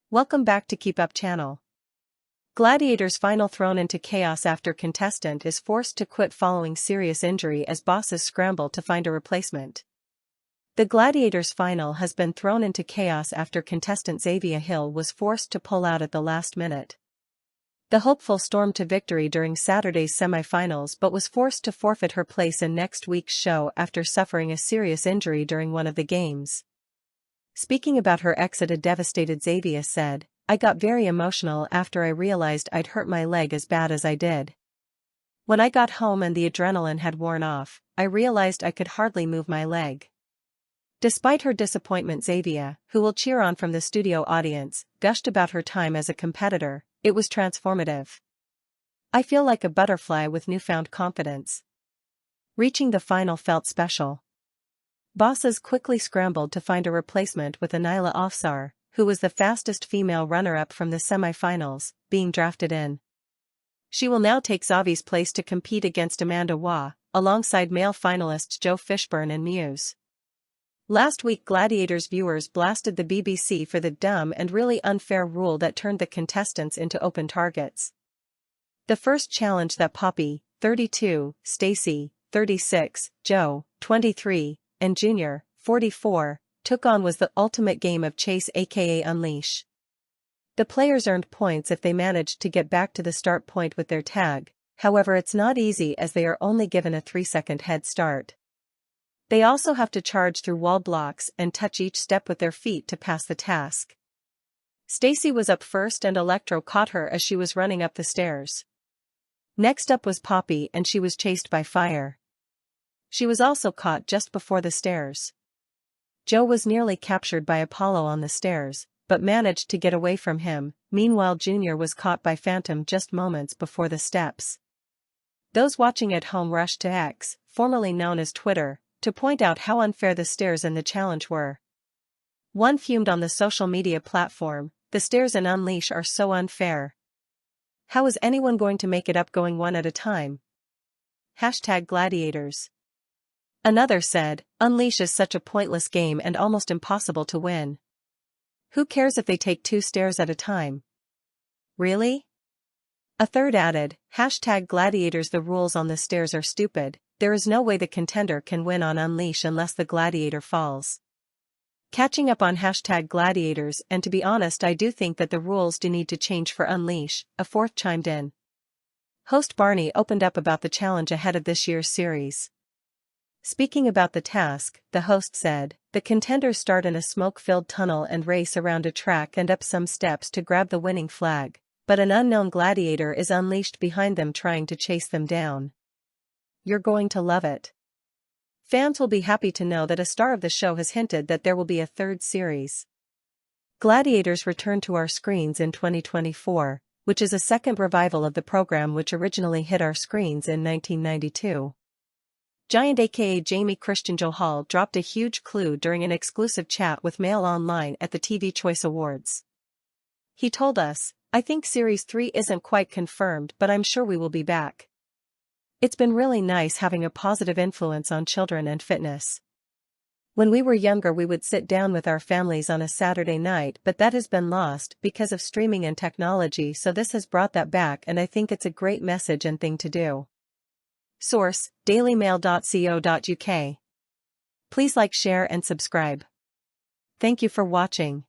Welcome back to Keep Up channel. Gladiators final thrown into chaos after contestant is forced to quit following serious injury as bosses scramble to find a replacement. The Gladiators final has been thrown into chaos after contestant Xavier Hill was forced to pull out at the last minute. The hopeful stormed to victory during Saturday's semi-finals but was forced to forfeit her place in next week's show after suffering a serious injury during one of the games. Speaking about her exit, a devastated Xavier said, "I got very emotional after I realized I'd hurt my leg as bad as I did. When I got home and the adrenaline had worn off, I realized I could hardly move my leg." Despite her disappointment, Xavier, who will cheer on from the studio audience, gushed about her time as a competitor. "It was transformative. I feel like a butterfly with newfound confidence. Reaching the final felt special." Bosses quickly scrambled to find a replacement with Anila Afsar, who was the fastest female runner-up from the semi-finals, being drafted in. She will now take Xavi's place to compete against Amanda Waugh, alongside male finalists Joe Fishburne and Muse. Last week, Gladiators viewers blasted the BBC for the dumb and really unfair rule that turned the contestants into open targets. The first challenge that Poppy, 32, Stacy, 36, Joe, 23, and Junior, 44, took on was the ultimate game of chase, aka Unleash. The players earned points if they managed to get back to the start point with their tag, however it's not easy as they are only given a 3-second head start. They also have to charge through wall blocks and touch each step with their feet to pass the task. Stacy was up first and Electro caught her as she was running up the stairs. Next up was Poppy and she was chased by Fire. She was also caught just before the stairs. Joe was nearly captured by Apollo on the stairs, but managed to get away from him. Meanwhile, Junior was caught by Phantom just moments before the steps. Those watching at home rushed to X, formerly known as Twitter, to point out how unfair the stairs and the challenge were. One fumed on the social media platform, "The stairs in Unleash are so unfair. How is anyone going to make it up going one at a time? #Gladiators." Another said, "Unleash is such a pointless game and almost impossible to win. Who cares if they take 2 stairs at a time? Really?" A third added, #Gladiators. The rules on the stairs are stupid. There is no way the contender can win on Unleash unless the gladiator falls. Catching up on #Gladiators, and to be honest, I do think that the rules do need to change for Unleash, a fourth chimed in. Host Barney opened up about the challenge ahead of this year's series. Speaking about the task, the host said, "The contenders start in a smoke-filled tunnel and race around a track and up some steps to grab the winning flag, but an unknown gladiator is unleashed behind them trying to chase them down. You're going to love it." Fans will be happy to know that a star of the show has hinted that there will be a third series. Gladiators returned to our screens in 2024, which is a second revival of the program which originally hit our screens in 1992. Giant aka Jamie Christian Johal dropped a huge clue during an exclusive chat with Mail Online at the TV Choice Awards. He told us, "I think Series 3 isn't quite confirmed, but I'm sure we will be back. It's been really nice having a positive influence on children and fitness. When we were younger we would sit down with our families on a Saturday night, but that has been lost because of streaming and technology, so this has brought that back and I think it's a great message and thing to do." Source, dailymail.co.uk. Please like, share and subscribe. Thank you for watching.